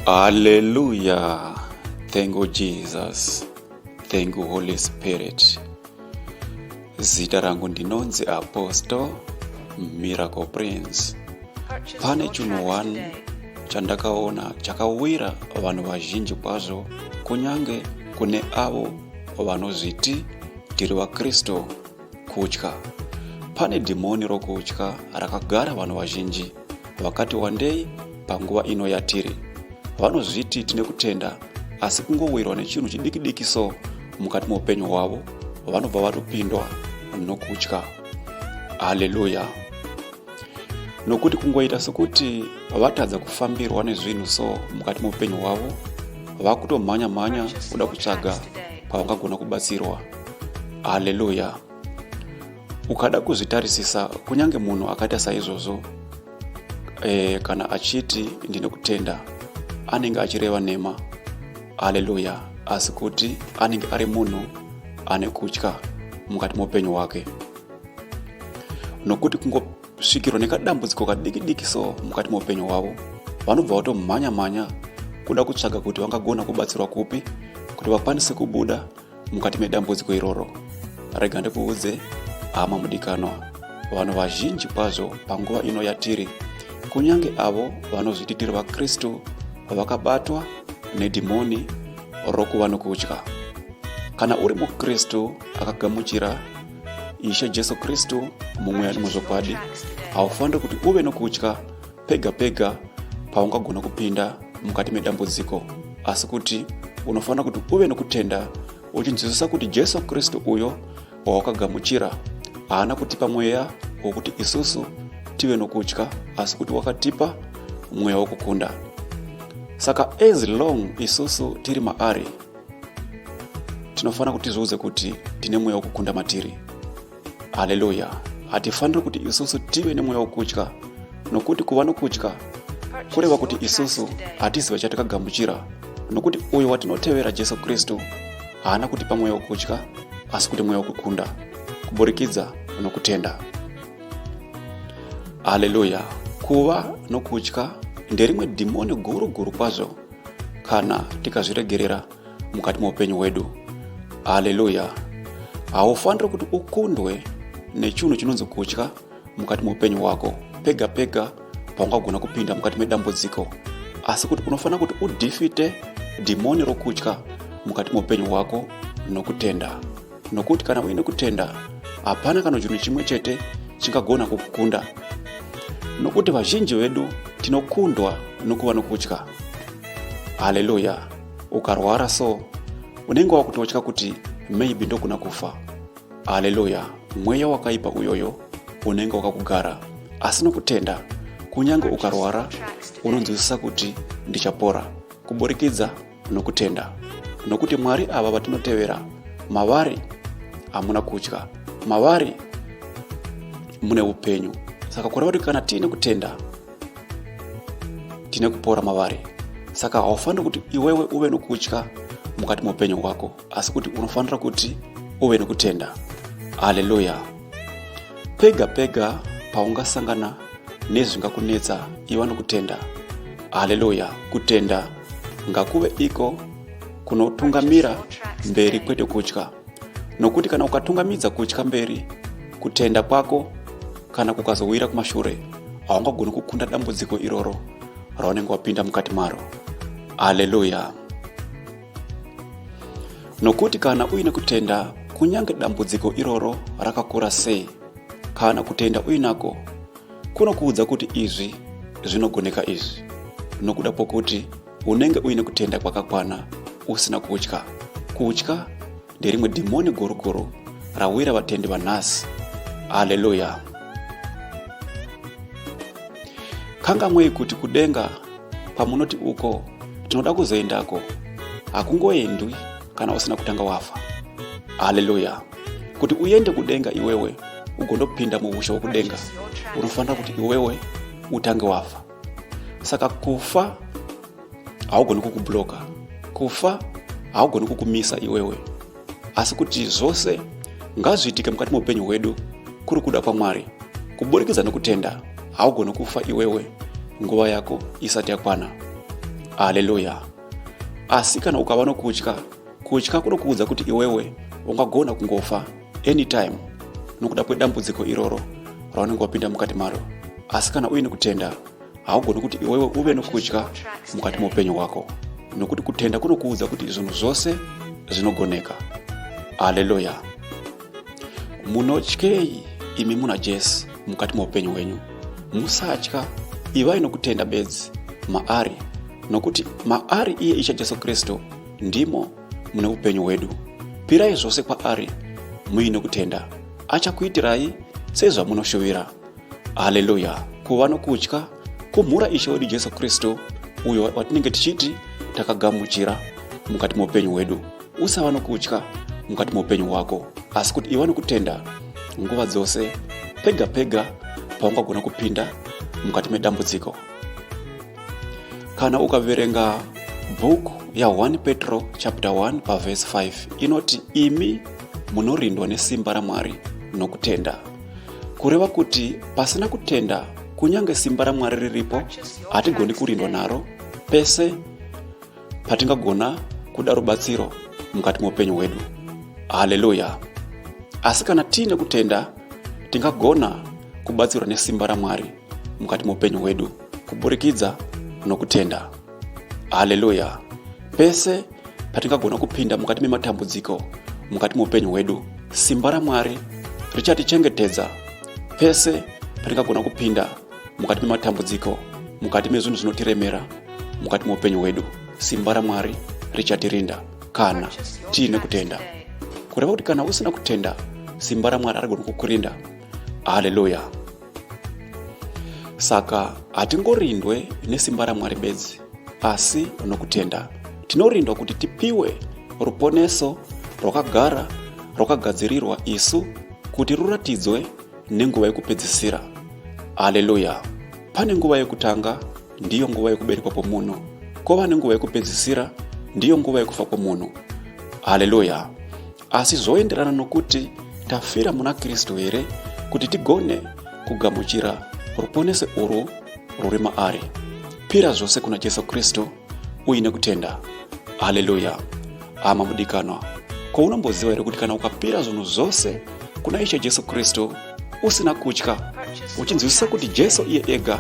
Hallelujah. Thank you Jesus. Thank you Holy Spirit. Zita rangu ndinonzi Apostle Miracle Prince. Pane chinhu 1 chandakaona chakawira vanhu vazhinji kwazvo, kunyange kune avo vanozviti tiri vaKristu, kutya. Pane dhimoni rokutya rakagara vanhu vazhinji vakati wandei panguva ino yatiri. Vanozviti tine kutenda, asi kungowirwa nechinhu chidiki so mukati muupenyu hwavo, vanobva vatopindwa nokutya. Haleluya. Nokuti kungoita sekuti vatadza kufambirwa nezvinhu so mukati muupenyu hwavo, vakutomhanya kuda kutsvaga pavangagona kubatsirwa. Haleluya. Ukada kuzvitarisisa, kunyange munhu akaita saizvozvo, kana achiti ndine kutenda, anenge achireva nhema. Haleluya. Asi kuti anenge ari munhu ane kutya mukati muupenyu hwake. Nokuti kungosvikirwa nekadambudziko kadiki so mukati muupenyu hwavo, vanobva vatomhanya kuda kutsvaga kuti vangagona kubatsirwa kupi kuti vakwanise kubuda mukati medambudziko iroro. Rega ndikuudze, hama mudikanwa, vanhu vazhinji kwazvo panguva ino yatiri, kunyange avo vanozviti tiri vaKristu, vakabatwa nedhimoni rokuva nokutya. Kana uri muKristu akagamuchira Ishe Jesu Kristu mumweya nemuzvokwadi, haufaniri kuti uve nokutya pega paungagona kupinda mukati medambudziko, asi kuti unofanira kuti uve nokutenda, uchinzwisisa kuti Jesu Kristu uyo wawakagamuchira haana kutipa mweya wokuti isusu tive nokutya, asi kuti wakatipa mweya wokukunda. Saka as long isusu tiri maari, tinofanira kuti tizviudze kuti tine mweya wokukunda matiri. Haleluya. Hatifaniri kuti isusu tive nemweya wokutya, nokuti kuva nokutya kureva kuti isusu hatiziva chatakagamuchira, nokuti uyo watinotevera Jesu Kristu haana kutipa mweya wokutya, asi kuti mweya wokukunda kuburikidza nokutenda. Haleluya. Kuva nokutya nderimwe dhimoni guru kwazvo kana tikazviregerera mukati muupenyu hwedu. Haleluya. Haufaniri kuti ukundwe nechinhu chinonzi kutya mukati muupenyu hwako pega paungagona kupinda mukati medambudziko, asi kuti unofanira kuti udhifite dhimoni rokutya mukati muupenyu hwako nokutenda. Nokuti kana uine kutenda, hapana kana chinhu chimwe chete chingagona kukukunda. Nokuti vazhinji vedu tinokundwa nokuva nokutya. Haleluya. Ukarwara so unenge wakutotya kuti maybe ndogona kufa. Haleluya. Mweya wakaipa uyoyo unenge wakakugara, asi nokutenda, kunyange ukarwara unonzwisisa kuti ndichapora kuburikidza nokutenda. Nokuti Mwari ava vatinotevera, mavari hamuna kutya, mavari mune upenyu. Saka kureva kuti kana tine kutenda, tine kupora mavari. Saka haufaniri kuti iwewe uve nokutya mukati muupenyu hwako, asi kuti unofanira kuti uve nokutenda. Haleluya. Pega paungasangana nezvingakunetsa, iva nokutenda. Haleluya. Kutenda ngakuve iko kunotungamira mberi kwete kutya. Nokuti kana ukatungamidza kutya mberi, kutenda kwako kana kukazowira kumashure, haungagoni kukunda dambudziko iroro raunenge wapinda mukati maro. Haleluya. Nokuti kana uine kutenda, kunyange dambudziko iroro rakakura sei, kana kutenda uinako kunokuudza kuti izvi zvinogoneka izvi, nokuda pokuti unenge uine kutenda kwakakwana usina kutya. Kutya nderimwe dhimoni guru rawira vatendi vanhasi. Haleluya. Kangamwei kuti kudenga pamunoti uko tinoda kuzoendako, hakungoendwi kana usina kutanga wafa. Haleluya. Kuti uende kudenga iwewe ugondopinda muusha wokudenga, unofanira kuti iwewe utange wafa. Saka kufa haugoni kukubloka, kufa haugoni kukumisa iwewe, asi kuti zvose ngazviitike mukati muupenyu hwedu kuri kuda kwaMwari. Kuburikidza nokutenda haugoni kufa iwewe nguva yako isati yakwana. Haleluya. Asi kana ukava nokutya, kutya kunokuudza kuti iwewe ungagona kungofa anytime nokuda kwedambudziko iroro raunenge wapinda mukati maro. Asi kana uine kutenda, haugoni kuti iwewe uve nokutya mukati muupenyu hwako, nokuti kutenda kunokuudza kuti zvinhu zvose zvinogoneka. Haleluya. Munotyei imi muna Jesu mukati muupenyu hwenyu. Musatya, ivai nokutenda bedzi maari, nokuti maari iye isha Jesu Kristu ndimo mune upenyu hwedu. Pirai zvose kwaari muine kutenda, achakuitirai sezvamunoshuvira. Haleluya. Kuva nokutya kumhura ishe wedu Jesu Kristu, uyo watinenge tichiti takagamuchira mukati muupenyu hwedu. Usava nokutya mukati muupenyu hwako, asi kuti iva nokutenda nguva dzose, pega pega paungagona kupinda mukati medambudziko. Kana ukaverenga book ya 1 Petro chapter 1 pa verse 5 inoti, imi munorindwa nesimba raMwari nokutenda. Kureva kuti pasina kutenda, kunyange simba raMwari riripo, hatigoni kurindwa naro pese patingagona kuda rubatsiro mukati muupenyu hwedu. Haleluya. Asi kana tiine kutenda, tingagona kubatsirwa nesimba raMwari mukati muupenyu hwedu kuburikidza nokutenda. Haleluya. Pese patingagona kupinda mukati mematambudziko mukati muupenyu hwedu, simba raMwari richatichengetedza. Pese patingagona kupinda mukati mematambudziko, mukati mezvinhu zvinotiremera mukati muupenyu hwedu, simba raMwari richatirinda kana tiine kutenda. Kureva kuti kana usina kutenda, simba raMwari harigoni kukurinda. Haleluya. Saka hatingorindwe nesimba raMwari bedzi, asi nokutenda. Tinorindwa kuti tipiwe ruponeso rwakagadzirirwa isu kuti ruratidzwe nenguva yekupedzisira. Haleluya. Pane nguva yekutanga, ndiyo nguva yekuberekwa kwomunhu. Kova nenguva yekupedzisira, ndiyo nguva yekufa kwomunhu. Haleluya. Asi zvoenderana nokuti tafira muna Kristu here kuti tigone kugamuchira ruponese urwu rwuri maari. Pira zvose kuna Jesu Kristu uine kutenda. Haleluya. Ama mudikanwa, ko unomboziva here kuti kana ukapira zvinhu zvose kuna ishe Jesu Kristu usina kutya, uchinzwisisa kuti Jesu iye ega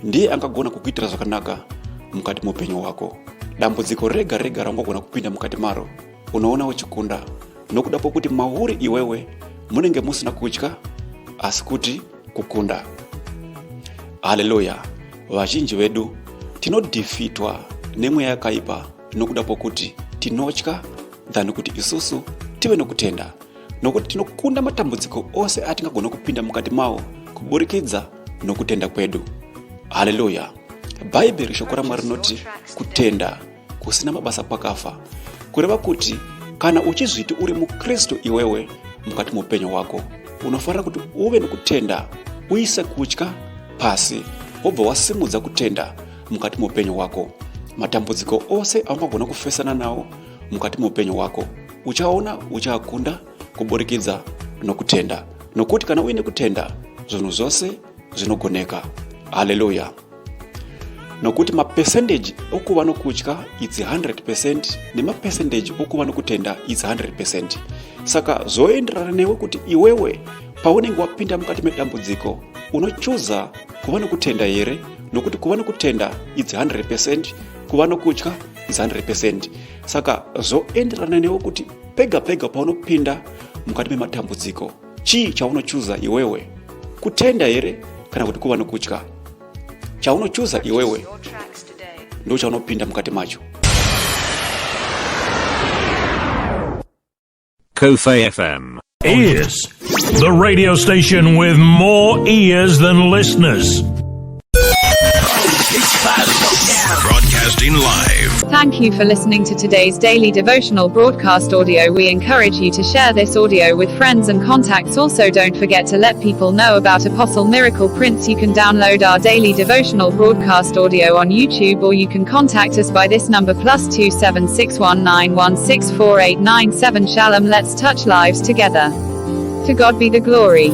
ndiye angagona kukuitira zvakanaka mukati muupenyu hwako, dambudziko rega rega raungagona kupinda mukati maro, unoona uchikunda, nokuda pokuti mauri iwewe munenge musina kutya, asi kuti kukunda. Haleluya. Vazhinji vedu tinodhifitwa nemweya yakaipa nokuda pokuti tinotya than kuti isusu tive nokutenda, nokuti tinokunda matambudziko ose atingagona kupinda mukati mawo kuburikidza nokutenda kwedu. Haleluya. Bhaibheri shoko raMwari rinoti kutenda kusina mabasa kwakafa. Kureva kuti kana uchizviti uri muKristu iwewe mukati muupenyu hwako, unofanira kuti uve nokutenda, uise kutya pasi, wobva wasimudza kutenda mukati muupenyu hwako. Matambudziko ose aungagona kufesana nawo mukati muupenyu hwako, uchaona uchakunda kuburikidza nokutenda, nokuti kana uine kutenda, zvinhu zvose zvinogoneka. Haleluya. Nokuti mapercentage okuva nokutya it's 100% nemapercentage okuva nokutenda it's 100%. Saka zvoenderana newe kuti iwewe paunenge wapinda mukati medambudziko unochuza kuva nokutenda here, nokuti kuva nokutenda it's 100%, kuva nokutya it's 100%. Saka zvoenderana newe kuti pega pega paunopinda mukati mematambudziko, chii chaunochuza iwewe, kutenda here kana kuti kuva nokutya? Chaunochuza iwewe ndo chaunopinda mukati macho. Cofai FM is the radio station with more ears than listeners. Broadcasting live. Thank you for listening to today's daily devotional broadcast audio. We encourage you to share this audio with friends and contacts. Also, don't forget to let people know about Apostle Miracle Prince. You can download our daily devotional broadcast audio on YouTube, or you can contact us by this number +27619164897. Shalom. Let's touch lives together. To God be the glory.